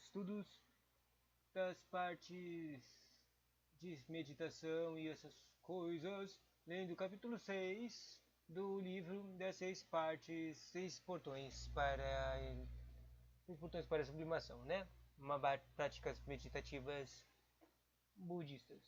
estudos das partes de meditação e essas coisas, lendo o capítulo 6 do livro das 6 partes, 6 portões para a sublimação, né? Práticas meditativas budistas.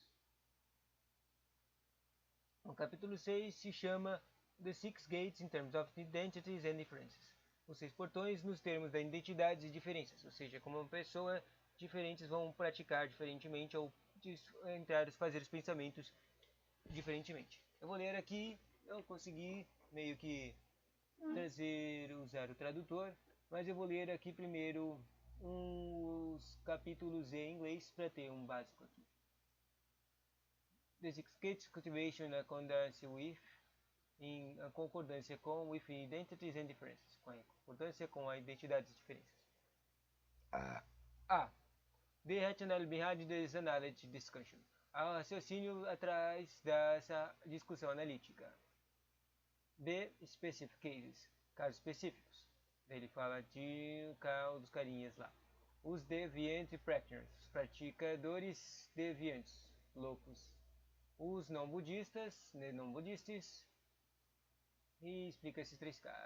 O capítulo 6 se chama The Six Gates in Terms of Identities and Differences. Os 6 portões nos termos da identidades e diferenças, ou seja, como uma pessoa diferentes vão praticar diferentemente ou entrar fazer os pensamentos diferentemente. Eu vou ler aqui, eu consegui meio que usar o tradutor, mas eu vou ler aqui primeiro os capítulos em inglês para ter um básico aqui. The Six Gates Cultivation Accordance with em concordância com with identities and differences, com a concordância com a identidades e diferenças. A. The rationale behind this analytic discussion. O raciocínio atrás dessa discussão analítica. B. Specific cases. Casos específicos. Ele fala dos carinhas lá. Os deviant practitioners. Praticadores deviantes. Loucos. Os não budistas. Não budistas. E explica esses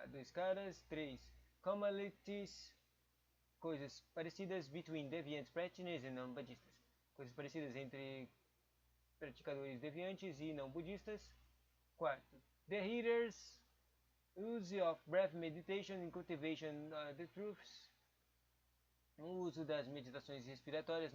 dois caras. 3. Commonalities. Coisas parecidas between deviant practitioners e não budistas. Coisas parecidas entre praticadores deviantes e não budistas. 4. The hearers. Use of breath meditation in cultivation the truths. O uso das meditações respiratórias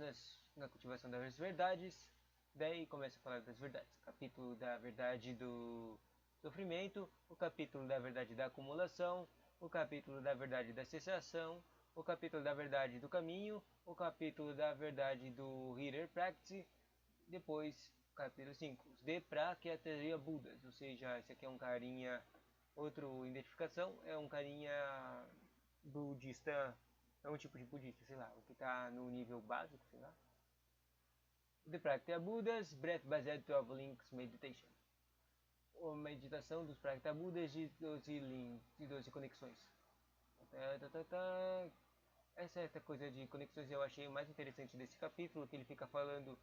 na cultivação das verdades. Daí começa a falar das verdades. O capítulo da verdade do sofrimento, o capítulo da verdade da acumulação, o capítulo da verdade da cessação, o capítulo da verdade do caminho, o capítulo da verdade do Hearer Practice, depois capítulo 5, os de Prakyatariya Budas, ou seja, esse aqui é um carinha, outra identificação, é um carinha budista, é um tipo de budista, sei lá, o que está no nível básico, sei lá. The Prakyatariya Budas, Breath Based 12 Links Meditation. A meditação dos Prakyatariya Budas de 12 links, de 12 conexões. Essa coisa de conexões eu achei mais interessante desse capítulo, que ele fica falando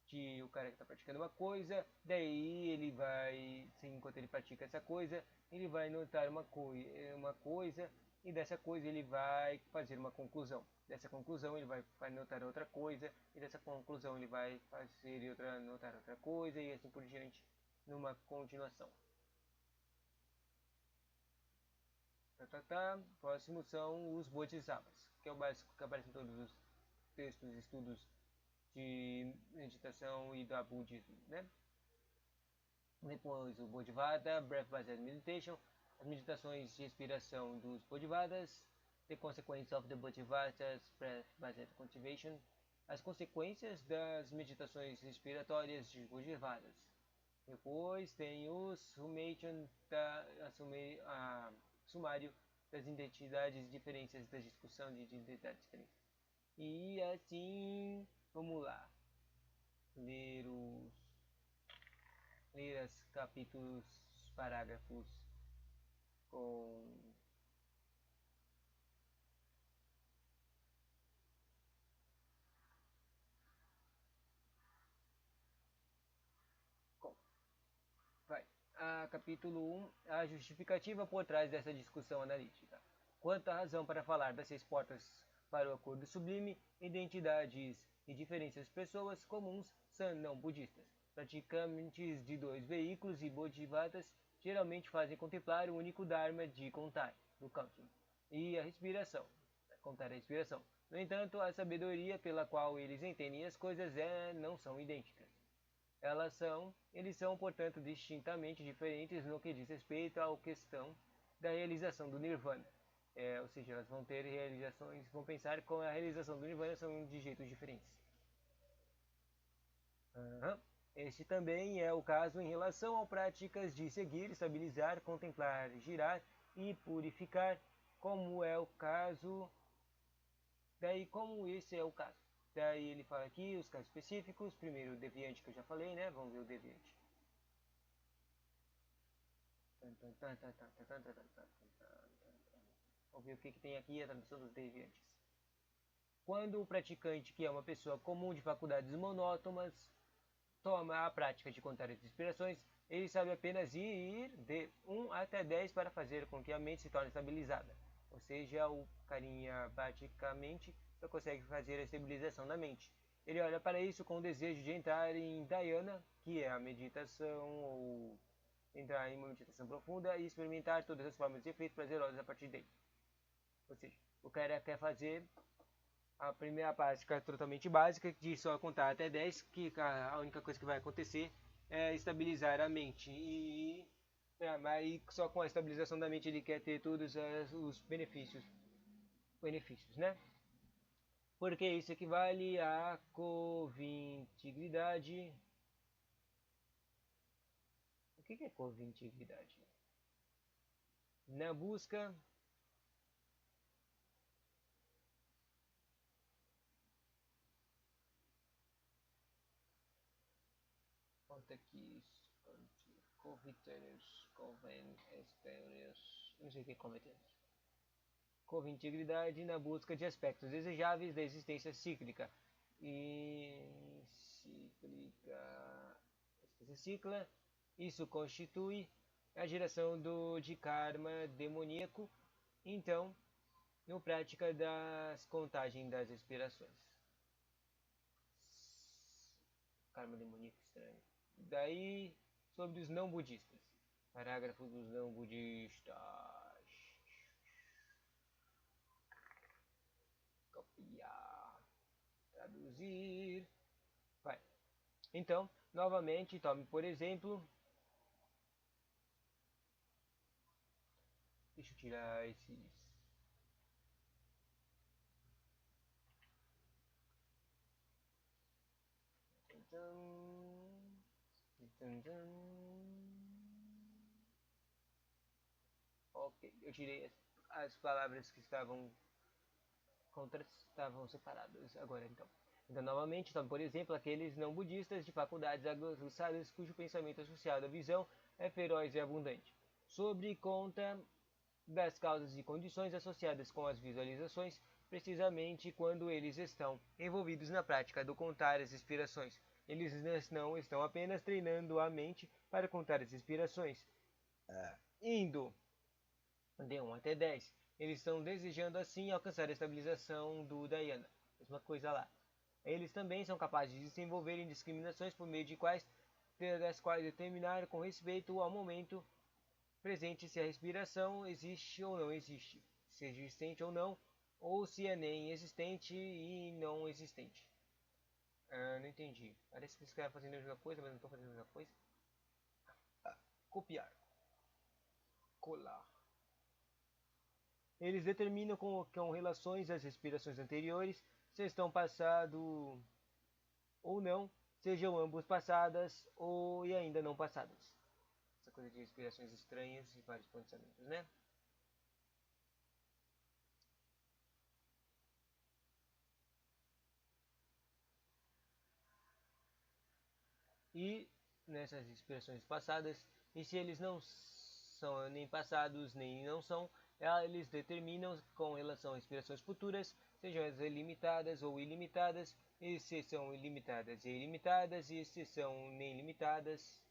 de o cara que está praticando uma coisa, daí ele vai, enquanto ele pratica essa coisa, ele vai notar uma coisa, e dessa coisa ele vai fazer uma conclusão. Dessa conclusão ele vai notar outra coisa, e dessa conclusão ele vai notar outra coisa, e assim por diante, numa continuação. Próximo são os Bodhisattvas, que é o básico que aparece em todos os textos, estudos de meditação e da budismo, né? Depois o Bodhisattva, Breath Based Meditation, as meditações de respiração dos Bodhisattvas, The Consequences of the Bodhisattva's Breath Based Cultivation, as consequências das meditações respiratórias de Bodhisattvas. Depois tem o sumário das identidades e diferenças da discussão de identidades diferentes. E assim, vamos lá. Ler os capítulos, parágrafos com vai. Capítulo 1, a justificativa por trás dessa discussão analítica. Quanto à razão para falar das 6 portas para o acordo sublime, identidades e diferenças de pessoas comuns são não budistas. Praticantes de 2 veículos e bodhisattvas geralmente fazem contemplar o único dharma de contar, do counting, e a respiração, contar a respiração. No entanto, a sabedoria pela qual eles entendem as coisas não são idênticas. Eles são, portanto, distintamente diferentes no que diz respeito à questão da realização do Nirvana. Ou seja, elas vão ter realizações, vão pensar com a realização do Nirvana são de jeitos diferentes. Este também é o caso em relação a práticas de seguir, estabilizar, contemplar, girar e purificar, como esse é o caso. Daí ele fala aqui os casos específicos. Primeiro o deviante que eu já falei, né? Vamos ver o deviante. Vamos ver o que tem aqui a tradução dos deviantes. Quando o praticante, que é uma pessoa comum de faculdades monótonas, toma a prática de contar as inspirações, ele sabe apenas ir de 1 até 10 para fazer com que a mente se torne estabilizada. Ou seja, o carinha praticamente só consegue fazer a estabilização da mente. Ele olha para isso com o desejo de entrar em dhyana, que é a meditação, ou entrar em uma meditação profunda e experimentar todas as formas de efeitos prazerosos a partir dele. Ou seja, o cara quer fazer a primeira prática totalmente básica, de só contar até 10, que a única coisa que vai acontecer é estabilizar a mente. Mas só com a estabilização da mente ele quer ter todos os benefícios, né? Porque isso equivale à covintigridade. O que é covintigridade? Na busca conta aqui covetânus, não sei o que é covetânus. Covintigridade na busca de aspectos desejáveis da existência cíclica. E cicla, isso constitui a geração de karma demoníaco. Então, no prática das contagem das expirações. Karma demoníaco estranho. Daí, sobre os não budistas. Parágrafo dos não budistas. Copiar. Traduzir. Vai. Então, novamente, tome por exemplo. Deixa eu tirar esses. Ok, eu tirei as palavras que estavam separadas agora então. Então, novamente, tome por exemplo aqueles não budistas de faculdades aguçadas cujo pensamento associado à visão é feroz e abundante. Sobre conta das causas e condições associadas com as visualizações, precisamente quando eles estão envolvidos na prática do contar as inspirações. Eles não estão apenas treinando a mente para contar as inspirações, indo de 1 até 10. Eles estão desejando assim alcançar a estabilização do dhyana. Mesma coisa lá. Eles também são capazes de se envolver em discriminações por meio das quais determinar com respeito ao momento presente se a respiração existe ou não existe, se é existente ou se é nem existente e não existente. Não entendi. Parece que eles querem fazendo a mesma coisa, mas não estão fazendo a mesma coisa. Copiar. Colar. Eles determinam com relações às respirações anteriores se estão passado ou não, sejam ambos passadas ou e ainda não passadas. Essa coisa de respirações estranhas e vários pensamentos, né? E nessas expressões passadas, e se eles não são nem passados nem não são, eles determinam com relação a expressões futuras, sejam elas ilimitadas ou ilimitadas, e se são ilimitadas e ilimitadas, e se são nem limitadas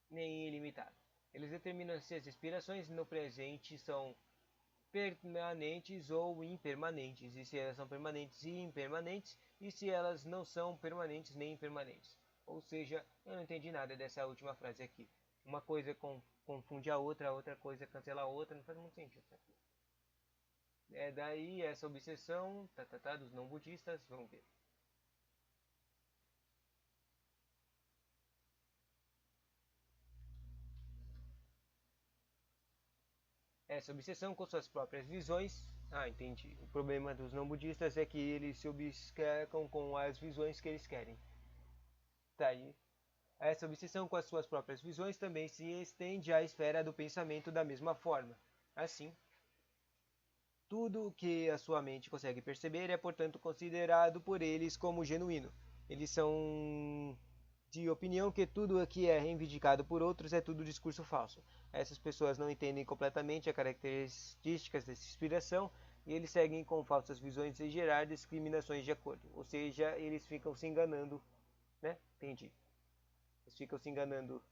nem ilimitadas. Eles determinam se as inspirações no presente são permanentes ou impermanentes, e se elas são permanentes e impermanentes, e se elas não são permanentes nem impermanentes. Ou seja, eu não entendi nada dessa última frase aqui. Uma coisa confunde a outra coisa cancela a outra, não faz muito sentido isso aqui. É daí essa obsessão dos não budistas, vamos ver. Essa obsessão com suas próprias visões. Entendi. O problema dos não budistas é que eles se obcecam com as visões que eles querem. Tá aí. Essa obsessão com as suas próprias visões também se estende à esfera do pensamento da mesma forma. Assim, tudo o que a sua mente consegue perceber é, portanto, considerado por eles como genuíno. Eles são de opinião que tudo o que é reivindicado por outros é tudo discurso falso. Essas pessoas não entendem completamente as características dessa inspiração e eles seguem com falsas visões de gerar discriminações de acordo. Ou seja, eles ficam se enganando, né? Entendi. Eles ficam se enganando.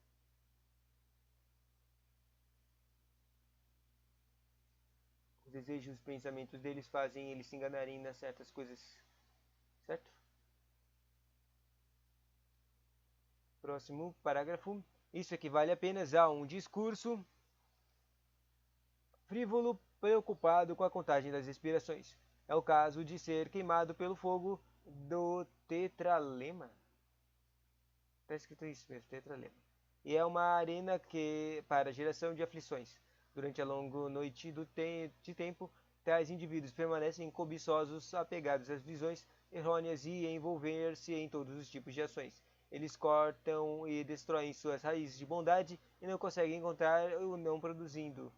Os desejos e os pensamentos deles fazem eles se enganarem nas certas coisas, certo? Próximo parágrafo. Isso equivale apenas a um discurso frívolo preocupado com a contagem das respirações. É o caso de ser queimado pelo fogo do tetralema. Está escrito isso mesmo, tetralema. E é uma arena que para geração de aflições. Durante a longa noite de tempo, tais indivíduos permanecem cobiçosos, apegados às visões errôneas e envolver-se em todos os tipos de ações. Eles cortam e destroem suas raízes de bondade e não conseguem encontrar o não produzindo.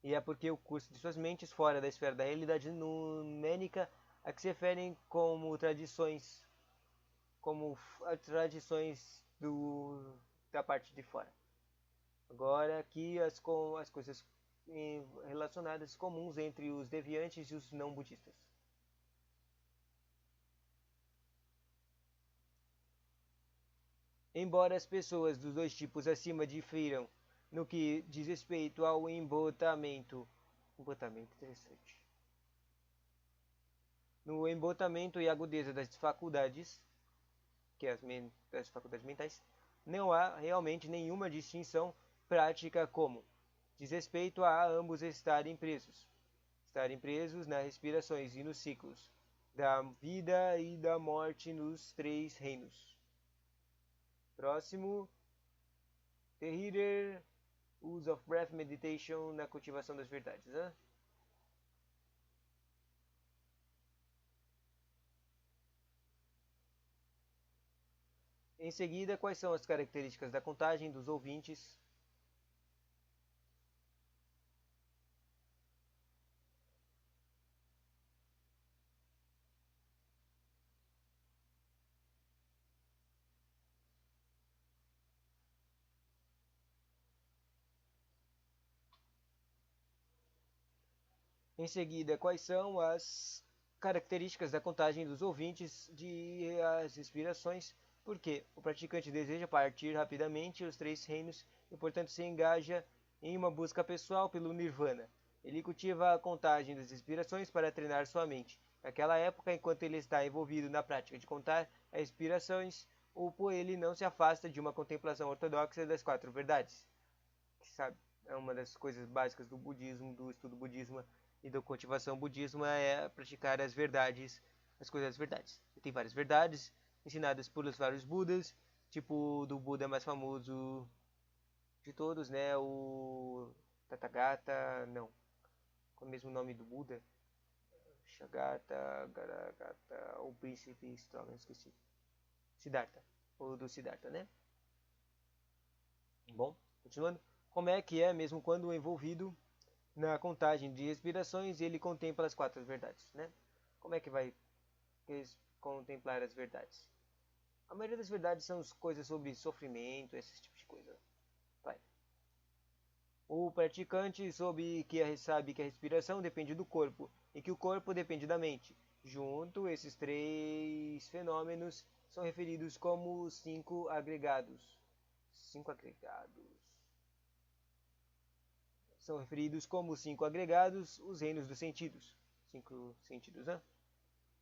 E é porque o curso de suas mentes fora da esfera da realidade numérica a que se referem como tradições da parte de fora. Agora aqui as coisas relacionadas comuns entre os deviantes e os não budistas. Embora as pessoas dos dois tipos acima difiram no que diz respeito ao embotamento interessante. No embotamento e agudeza das faculdades, que é das faculdades mentais, não há realmente nenhuma distinção prática como diz respeito a ambos estarem presos nas respirações e nos ciclos da vida e da morte nos três reinos. Próximo, The Heater, Use of Breath Meditation na cultivação das verdades. Né? Em seguida, quais são as características da contagem dos ouvintes? Em seguida, quais são as características da contagem dos ouvintes de as respirações? Porque o praticante deseja partir rapidamente os três reinos e, portanto, se engaja em uma busca pessoal pelo nirvana. Ele cultiva a contagem das respirações para treinar sua mente. Naquela época, enquanto ele está envolvido na prática de contar as respirações, ele não se afasta de uma contemplação ortodoxa das quatro verdades. Que sabe, é uma das coisas básicas do budismo, do estudo budismo e da cultivação budismo é praticar as verdades, as coisas das verdades. E tem várias verdades ensinadas por vários Budas, tipo do Buda mais famoso de todos, né? O Tathagata, não, com o mesmo nome do Buda, Shagata, Garagata, o príncipe, não esqueci, Siddhartha, o do Siddhartha, né? Bom, continuando, como é que é mesmo quando envolvido na contagem de respirações ele contempla as quatro verdades, né? Como é que vai contemplar as verdades? A maioria das verdades são coisas sobre sofrimento, esse tipo de coisa. Vai. O praticante sabe que a respiração depende do corpo e que o corpo depende da mente. Junto, esses três fenômenos são referidos como cinco agregados. Cinco agregados. São referidos como cinco agregados, os reinos dos sentidos. Cinco sentidos, né?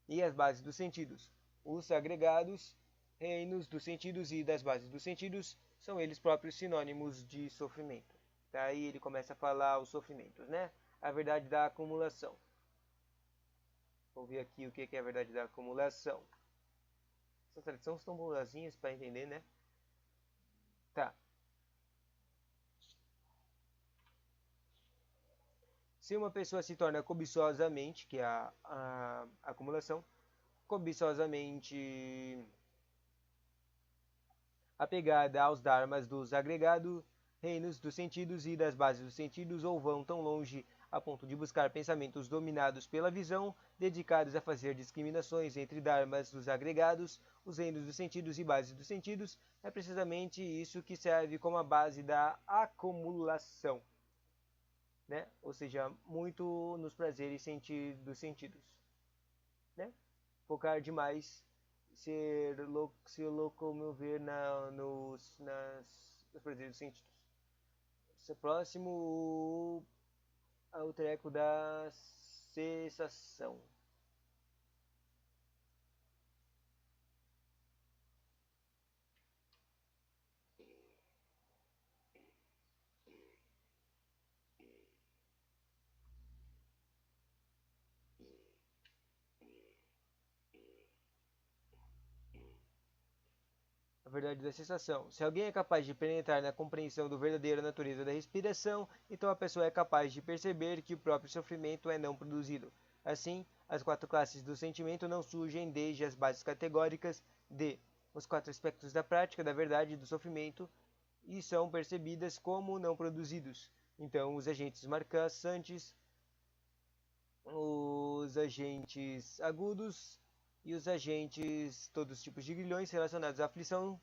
E as bases dos sentidos. Os agregados, reinos dos sentidos e das bases dos sentidos, são eles próprios sinônimos de sofrimento. Daí ele começa a falar os sofrimentos, né? A verdade da acumulação. Vamos ver aqui o que é a verdade da acumulação. Essas traduções estão boazinhas para entender, né? Tá. Se uma pessoa se torna cobiçosamente, que é a acumulação, cobiçosamente apegada aos dharmas dos agregados, reinos dos sentidos e das bases dos sentidos, ou vão tão longe a ponto de buscar pensamentos dominados pela visão, dedicados a fazer discriminações entre dharmas dos agregados, os reinos dos sentidos e bases dos sentidos. É precisamente isso que serve como a base da acumulação, né? Ou seja, muito nos prazeres dos sentidos, né? Focar demais, se locomover nos prazeres dos sentidos. Esse próximo é o treco da cessação. A verdade da sensação. Se alguém é capaz de penetrar na compreensão da verdadeira natureza da respiração, então a pessoa é capaz de perceber que o próprio sofrimento é não produzido. Assim, as quatro classes do sentimento não surgem desde as bases categóricas de os quatro aspectos da prática da verdade e do sofrimento e são percebidas como não produzidos. Então, os agentes marcantes, os agentes agudos e os agentes, todos os tipos de grilhões relacionados à aflição,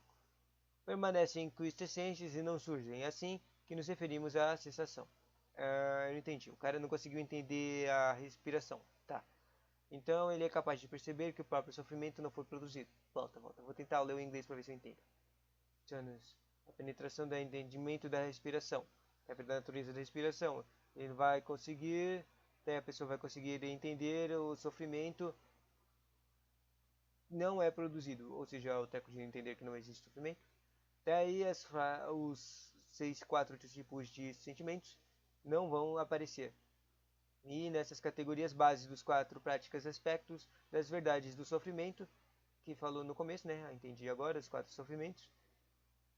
permanecem quintessências e não surgem. É assim que nos referimos à cessação. Eu não entendi. O cara não conseguiu entender a respiração. Tá. Então ele é capaz de perceber que o próprio sofrimento não foi produzido. Volta. Vou tentar ler o inglês para ver se eu entendo. A penetração do entendimento da respiração. É da natureza da respiração. Ele vai conseguir, a pessoa vai conseguir entender o sofrimento não é produzido. Ou seja, o teco de entender que não existe sofrimento. Daí os quatro tipos de sentimentos não vão aparecer. E nessas categorias bases dos quatro práticas aspectos das verdades do sofrimento, que falou no começo, né? Entendi agora os quatro sofrimentos.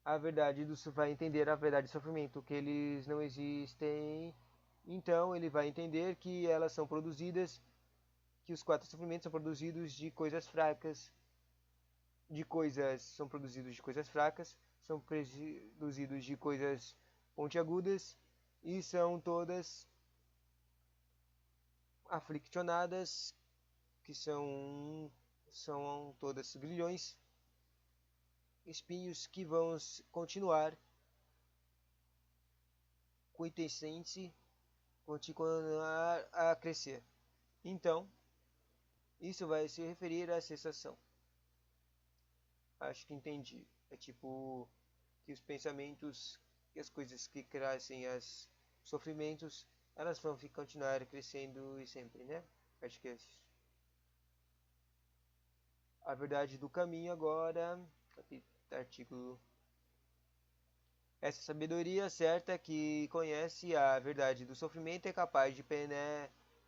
A verdade do vai entender a verdade do sofrimento, que eles não existem. Então ele vai entender que elas são produzidas, que os quatro sofrimentos são produzidos de coisas fracas, são produzidos de coisas fracas, são produzidos de coisas pontiagudas e são todas afliccionadas, que são todas grilhões, espinhos que vão continuar com intensência, continuar a crescer. Então, isso vai se referir à sensação. Acho que entendi. É tipo que os pensamentos e as coisas que trazem os sofrimentos, elas vão continuar crescendo e sempre, né? Acho que é isso. A verdade do caminho agora, artigo. Essa sabedoria certa que conhece a verdade do sofrimento é capaz de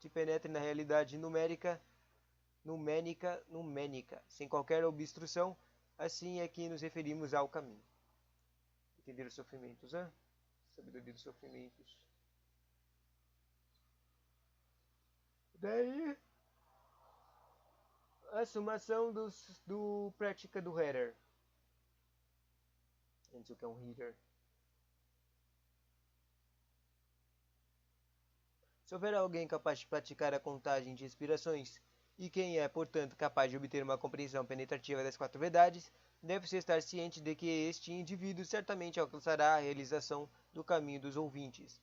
penetrar na realidade numérica, sem qualquer obstrução. Assim é que nos referimos ao caminho. Entender os sofrimentos, né? Sabedoria dos sofrimentos. Daí, a sumação do prática do header. Antes o que é um header. Se houver alguém capaz de praticar a contagem de respirações, e quem é, portanto, capaz de obter uma compreensão penetrativa das quatro verdades, deve-se estar ciente de que este indivíduo certamente alcançará a realização do caminho dos ouvintes.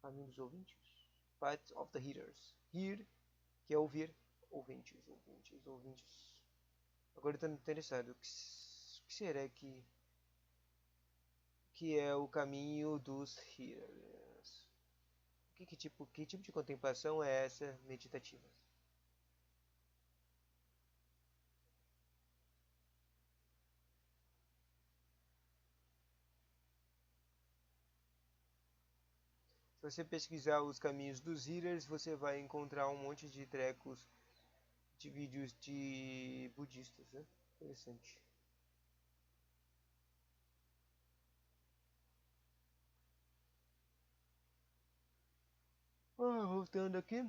Caminho dos ouvintes? Path of the hearers. Hear, que é ouvir. Ouvintes. Agora eu estou interessado. O que será que é o caminho dos hearers? Que tipo de contemplação é essa meditativa? Se você pesquisar os caminhos dos healers, você vai encontrar um monte de trecos de vídeos de budistas, né? Interessante. Voltando aqui.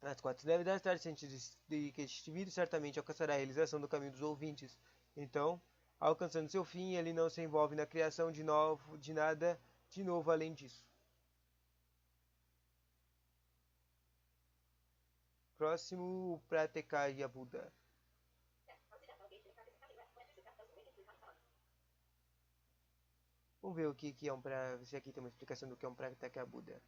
As quatro devem estar cientes de que este vídeo certamente alcançará a realização do caminho dos ouvintes. Então, Alcançando seu fim, ele não se envolve na criação de nada de novo além disso. Próximo, Pratyekaya Buda. Vamos ver o que é um pra. Se aqui tem uma explicação do que é um Pratyekaya Buda.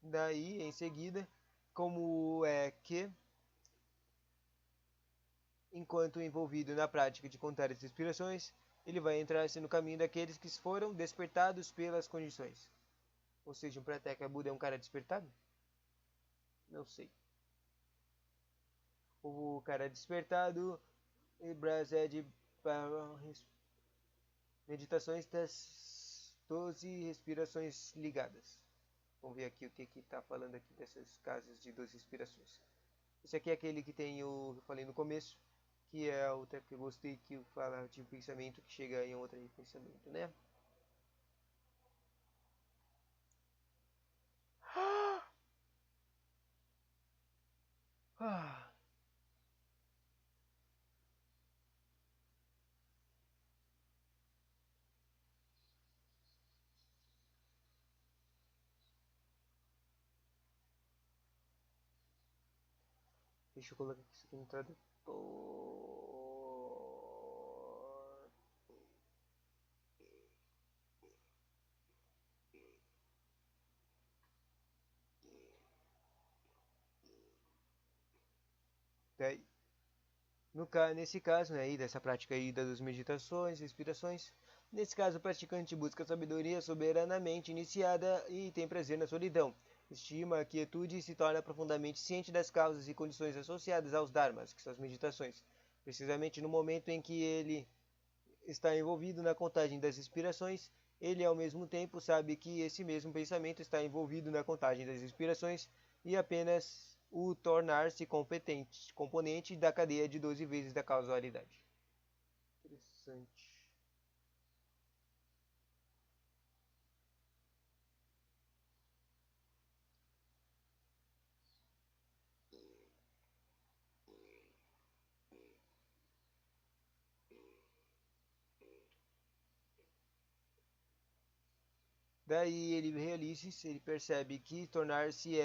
Daí, em seguida, como é que, enquanto envolvido na prática de contar as inspirações, ele vai entrar-se no caminho daqueles que foram despertados pelas condições. Ou seja, um Pratyekaya Buda é um cara despertado? Não sei. O cara despertado, Brased meditações das 12 respirações ligadas. Vamos ver aqui o que está falando aqui dessas casas de 12 respirações. Esse aqui é aquele que tem o que eu falei no começo, que é o que eu gostei, que fala de um pensamento que chega em outro pensamento, né? Ah, deixa eu colocar isso aqui no tradutor. Daí, nesse caso, né, aí, dessa prática aí das meditações, respirações, nesse caso o praticante busca sabedoria soberanamente iniciada e tem prazer na solidão. Estima a quietude e se torna profundamente ciente das causas e condições associadas aos dharmas, que são as meditações. Precisamente no momento em que ele está envolvido na contagem das respirações, ele ao mesmo tempo sabe que esse mesmo pensamento está envolvido na contagem das respirações e apenas o tornar-se competente, componente da cadeia de 12 vezes da causalidade. Interessante. Daí ele realiza, ele percebe que tornar-se,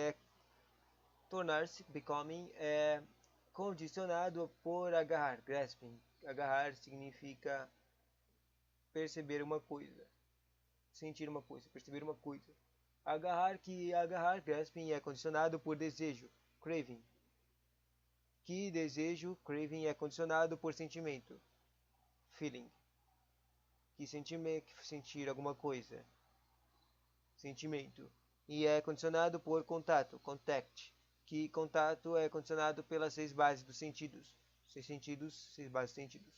becoming, é condicionado por agarrar, grasping. Agarrar significa perceber uma coisa, sentir uma coisa, perceber uma coisa. Agarrar, grasping, é condicionado por desejo, craving. Que desejo, craving, é condicionado por sentimento, feeling. Que sentimento, sentir alguma coisa, sentimento. E é condicionado por contato, contact. Que contato é condicionado pelas 6 bases dos sentidos. 6 bases dos sentidos.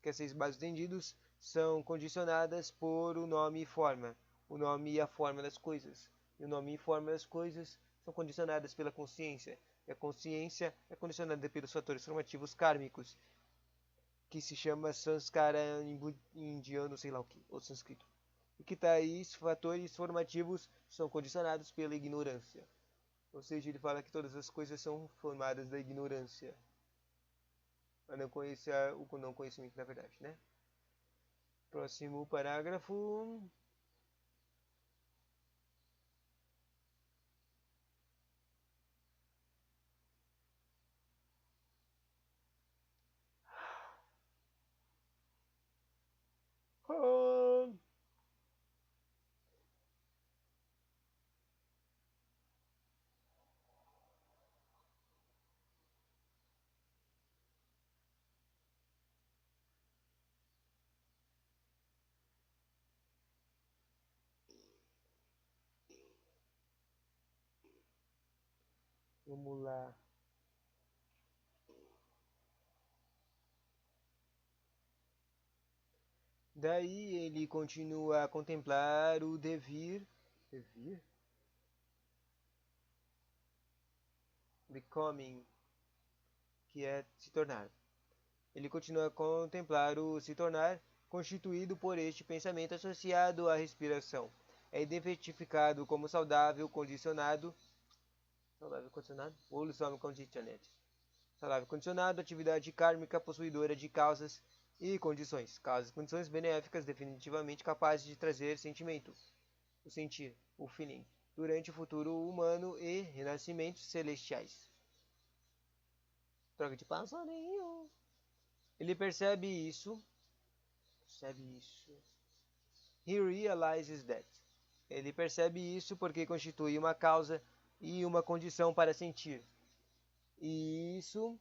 Que as 6 bases dos sentidos são condicionadas por o nome e forma. O nome e a forma das coisas. E o nome e forma das coisas são condicionadas pela consciência. E a consciência é condicionada pelos fatores formativos kármicos, que se chama Sanskara em indiano, sei lá o que, ou sânscrito. E que tais fatores formativos são condicionados pela ignorância. Ou seja, ele fala que todas as coisas são formadas da ignorância. A não conhecer o não conhecimento, na verdade, né? Próximo parágrafo. Vamos lá. Daí ele continua a contemplar o devir. Devir? Becoming, que é se tornar. Ele continua a contemplar o se tornar, constituído por este pensamento associado à respiração. É identificado como saudável, condicionado Saudável condicionado. Evolução condicionante. Saudável condicionado, atividade kármica possuidora de causas e condições. Causas e condições benéficas definitivamente capazes de trazer sentimento, o sentir, o feeling, durante o futuro humano e renascimentos celestiais. Troca de passarinho. Ele percebe isso. He realizes that. Ele percebe isso porque constitui uma causa e uma condição para sentir. E isso.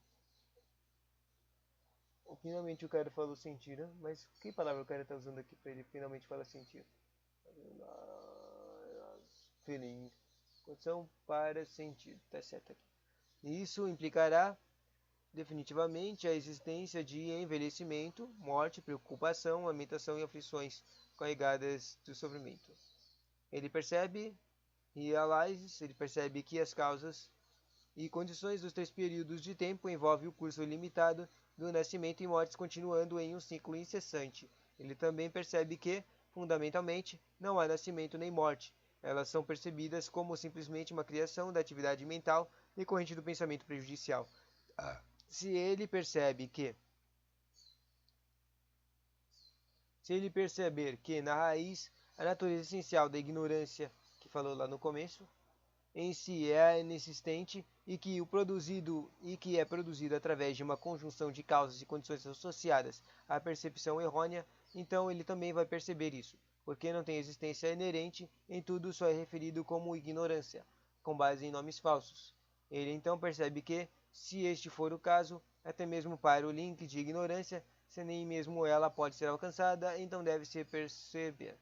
Finalmente o cara falou sentir, né? Mas que palavra o cara está usando aqui para ele finalmente falar sentir? Feeling. Condição para sentir. Tá certo aqui. Isso implicará definitivamente a existência de envelhecimento, morte, preocupação, lamentação e aflições carregadas do sofrimento. Ele percebe, ele percebe que as causas e condições dos 3 períodos de tempo envolvem o curso limitado do nascimento e mortes continuando em um ciclo incessante. Ele também percebe que, fundamentalmente, não há nascimento nem morte. Elas são percebidas como simplesmente uma criação da atividade mental decorrente do pensamento prejudicial. Se ele perceber que na raiz a natureza essencial da ignorância, que falou lá no começo, em si é inexistente e que é produzido através de uma conjunção de causas e condições associadas à percepção errônea, então ele também vai perceber isso, porque não tem existência inerente, em tudo só é referido como ignorância, com base em nomes falsos. Ele então percebe que, se este for o caso, até mesmo para o link de ignorância, se nem mesmo ela pode ser alcançada, então deve-se perceber,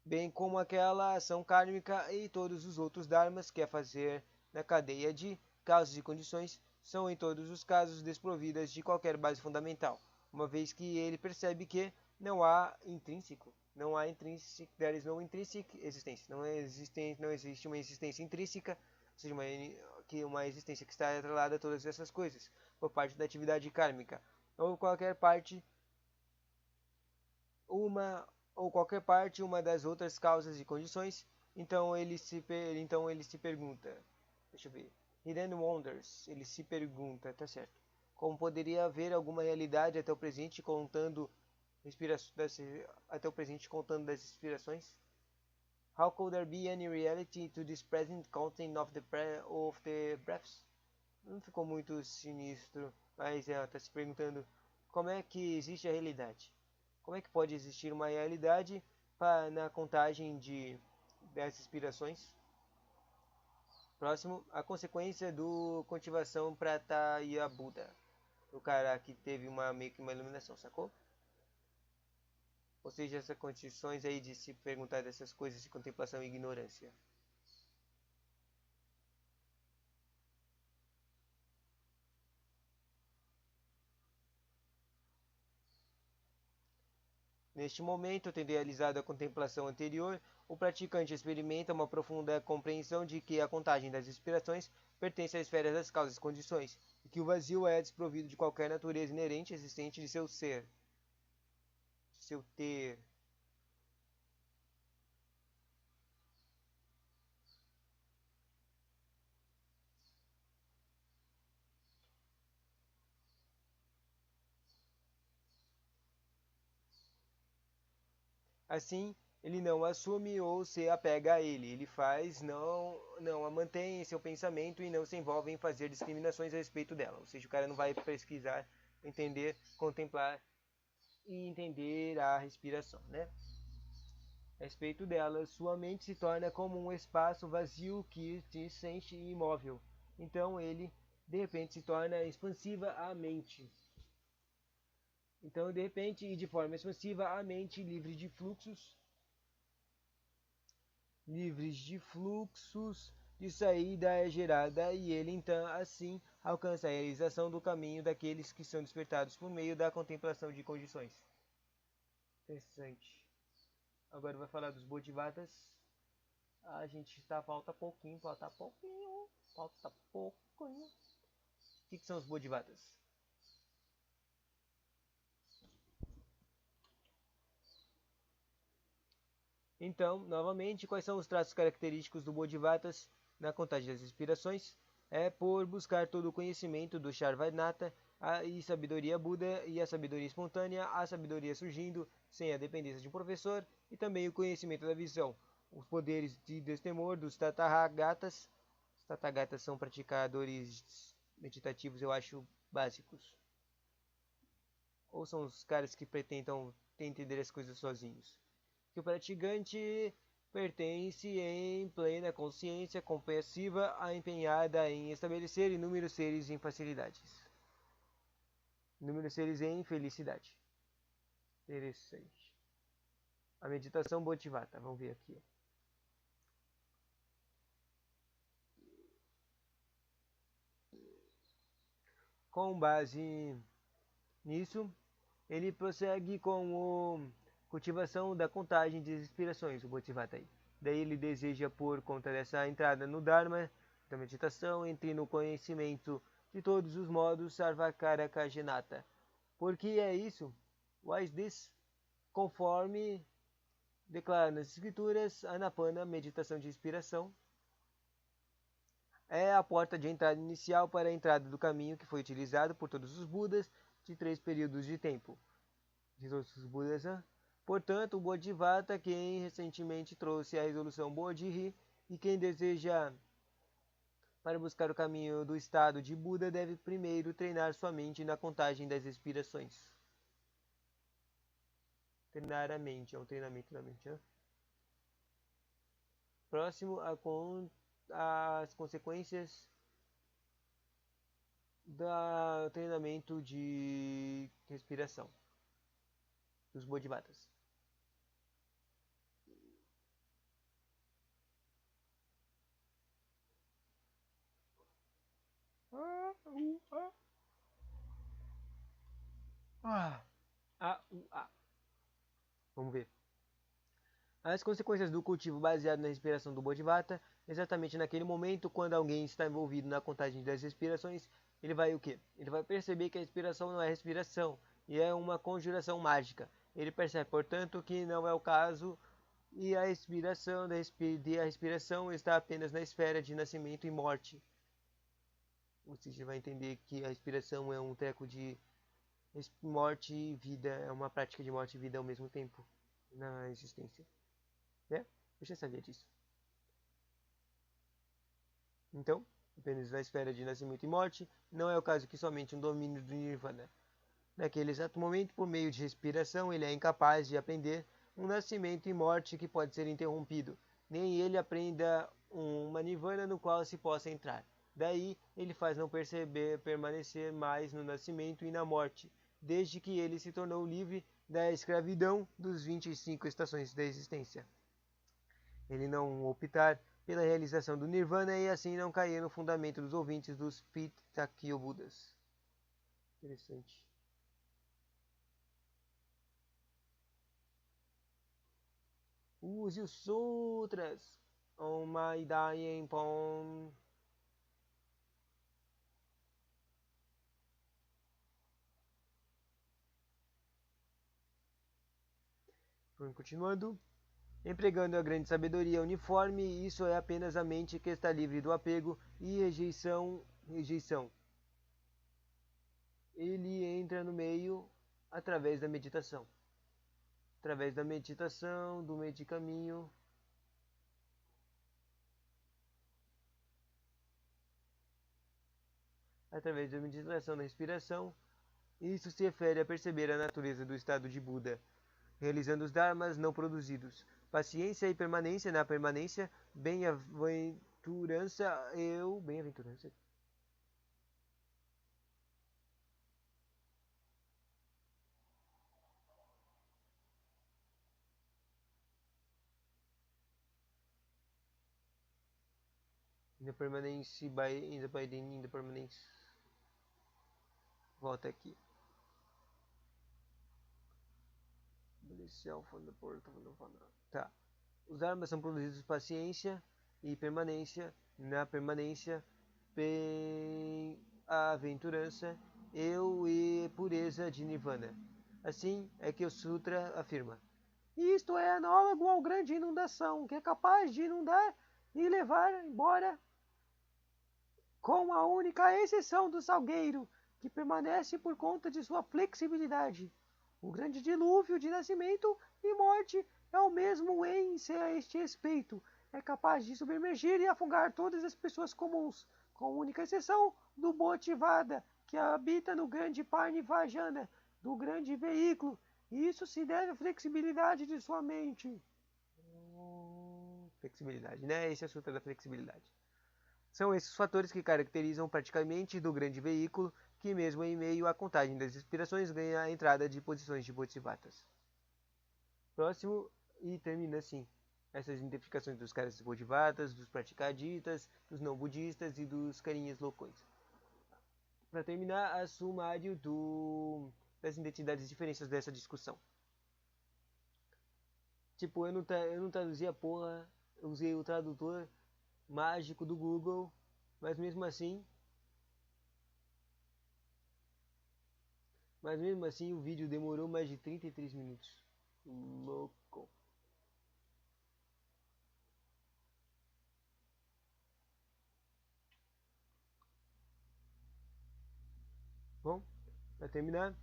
bem como aquela ação kármica e todos os outros dharmas que é fazer na cadeia de causas e condições, são em todos os casos desprovidas de qualquer base fundamental, uma vez que ele percebe que não há there is no intrinsic existence, não existe uma existência intrínseca, ou seja, uma existência que está atrelada a todas essas coisas, por parte da atividade kármica, ou qualquer parte, uma das outras causas e condições, então ele se pergunta, deixa eu ver, he then wonders, ele se pergunta, tá certo, como poderia haver alguma realidade até o presente contando das inspirações? How could there be any reality to this present counting of the breaths? Não ficou muito sinistro, mas está se perguntando como é que existe a realidade. Como é que pode existir uma realidade na contagem das inspirações? Próximo, a consequência do cultivação Prataya Buda. O cara que teve meio que uma iluminação, sacou? Ou seja, essas condições aí de se perguntar dessas coisas de contemplação e ignorância. Neste momento, tendo realizado a contemplação anterior, o praticante experimenta uma profunda compreensão de que a contagem das inspirações pertence à esfera das causas e condições, e que o vazio é desprovido de qualquer natureza inerente existente de seu ser, de seu ter. Assim, ele não assume ou se apega a ele. Ele não a mantém em seu pensamento e não se envolve em fazer discriminações a respeito dela. Ou seja, o cara não vai pesquisar, entender, contemplar e entender a respiração, né? A respeito dela, sua mente se torna como um espaço vazio que se sente imóvel. Então ele, de repente, se torna expansiva a mente. Então, de repente, e de forma expansiva, a mente livres de fluxos de saída é gerada e ele então assim alcança a realização do caminho daqueles que são despertados por meio da contemplação de condições. Interessante. Agora vai falar dos Bodhisattvas. A gente falta pouquinho. O que são os Bodhisattvas? Então, novamente, quais são os traços característicos do Bodhisattvas na contagem das respirações é por buscar todo o conhecimento do Charvadnata e sabedoria Buda e a sabedoria espontânea, a sabedoria surgindo sem a dependência de um professor e também o conhecimento da visão, os poderes de destemor dos Tathagatas. Os Tathagatas são praticadores meditativos, eu acho, básicos. Ou são os caras que tentam entender as coisas sozinhos. Que o praticante pertence em plena consciência compassiva a empenhada em estabelecer inúmeros seres em facilidades. Inúmeros seres em felicidade. Interessante. A meditação Bodhisattva, vamos ver aqui. Com base nisso, ele prossegue com a cultivação da contagem de respirações, o Bodhisattva. Daí ele deseja, por conta dessa entrada no Dharma, da meditação, entre no conhecimento de todos os modos, Sarvakarakajanata. Por que é isso? Why is this? Conforme declara nas escrituras, Anapana, meditação de inspiração, é a porta de entrada inicial para a entrada do caminho que foi utilizado por todos os Budas de 3 períodos de tempo. De todos os Budas, Portanto, o Bodhisattva, quem recentemente trouxe a resolução Bodhi, e quem deseja para buscar o caminho do estado de Buda, deve primeiro treinar sua mente na contagem das respirações. Treinar a mente, é um treinamento da mente. Próximo, as consequências do treinamento de respiração dos Bodhisattvas. Vamos ver. As consequências do cultivo baseado na respiração do Bodhisattva, exatamente naquele momento, quando alguém está envolvido na contagem das respirações, ele vai o quê? Ele vai perceber que a respiração não é respiração, e é uma conjuração mágica. Ele percebe, portanto, que não é o caso, e a respiração está apenas na esfera de nascimento e morte. Ou seja, vai entender que a respiração é um treco de morte e vida, é uma prática de morte e vida ao mesmo tempo na existência. Né? Eu já sabia disso. Então, apenas na esfera de nascimento e morte, não é o caso que somente um domínio do Nirvana. Naquele exato momento, por meio de respiração, ele é incapaz de aprender um nascimento e morte que pode ser interrompido. Nem ele aprenda uma Nirvana no qual se possa entrar. Daí, ele faz não permanecer mais no nascimento e na morte, desde que ele se tornou livre da escravidão dos 25 estações da existência. Ele não optar pela realização do Nirvana e assim não cair no fundamento dos ouvintes dos Pitagyobudas. Interessante. Use os sutras. Om Maidayen Pom. Continuando. Empregando a grande sabedoria uniforme, isso é apenas a mente que está livre do apego e rejeição. Ele entra no meio através da meditação. Através da meditação, do meio de caminho. Através da meditação da respiração. Isso se refere a perceber a natureza do estado de Buda, realizando os dharmas não produzidos. Paciência e permanência na permanência, bem-aventurança. In the permanence, in the permanence. Volta aqui. Tá. Os dharmas são produzidos paciência e permanência na permanência, bem-aventurança, eu e pureza de Nirvana. Assim é que o Sutra afirma. Isto é análogo ao grande inundação, que é capaz de inundar e levar embora com a única exceção do salgueiro, que permanece por conta de sua flexibilidade. O grande dilúvio de nascimento e morte é o mesmo em este respeito. É capaz de submergir e afogar todas as pessoas comuns, com única exceção do Botivada, que habita no grande Parne Vajana, do grande veículo. E isso se deve à flexibilidade de sua mente. Flexibilidade, né? Esse assunto é da flexibilidade. São esses fatores que caracterizam praticamente do grande veículo, que mesmo em meio à contagem das respirações ganha a entrada de posições de Bodhisattvas. Próximo, e termina assim. Essas identificações dos caras Bodhisattvas, dos praticaditas, dos não budistas e dos carinhas loucões. Para terminar, a sumário das identidades e diferenças dessa discussão. Tipo, eu não traduzi a porra, eu usei o tradutor mágico do Google, mas mesmo assim o vídeo demorou mais de 33 minutos. Louco. Bom, para terminar,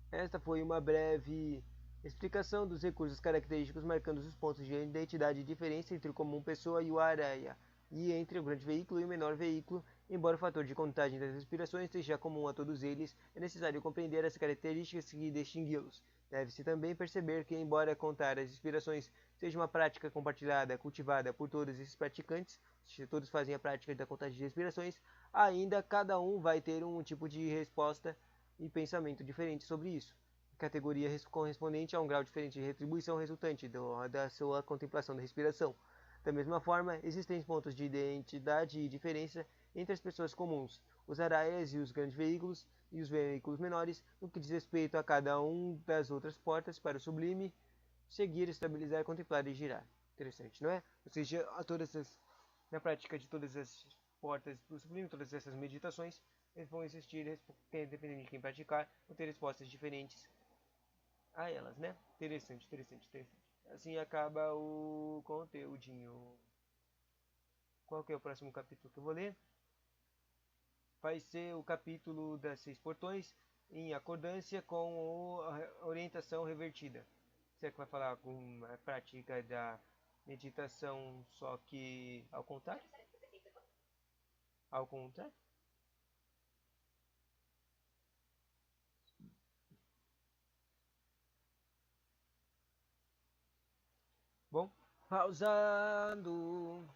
esta foi uma breve explicação dos recursos característicos marcando os pontos de identidade e diferença entre o comum pessoa e o araia, e entre o grande veículo e o menor veículo. Embora o fator de contagem das respirações seja comum a todos eles, é necessário compreender as características e distingui-los. Deve-se também perceber que, embora contar as respirações seja uma prática compartilhada, cultivada por todos esses praticantes, ou seja, todos fazem a prática da contagem de respirações, ainda cada um vai ter um tipo de resposta e pensamento diferente sobre isso. Categoria correspondente a um grau diferente de retribuição resultante da sua contemplação da respiração. Da mesma forma, existem pontos de identidade e diferença entre as pessoas comuns, os araias e os grandes veículos, e os veículos menores, no que diz respeito a cada um das outras portas para o sublime, seguir, estabilizar, contemplar e girar. Interessante, não é? Ou seja, na prática de todas as portas para o sublime, todas essas meditações, eles vão existir, dependendo de quem praticar, vão ter respostas diferentes a elas, né? Interessante, interessante, interessante. Assim acaba o conteúdinho. Qual que é o próximo capítulo que eu vou ler? Vai ser o capítulo das 6 portões em acordância com a orientação revertida. Será que vai falar com a prática da meditação, só que ao contrário? Ao contrário? Bom, pausando.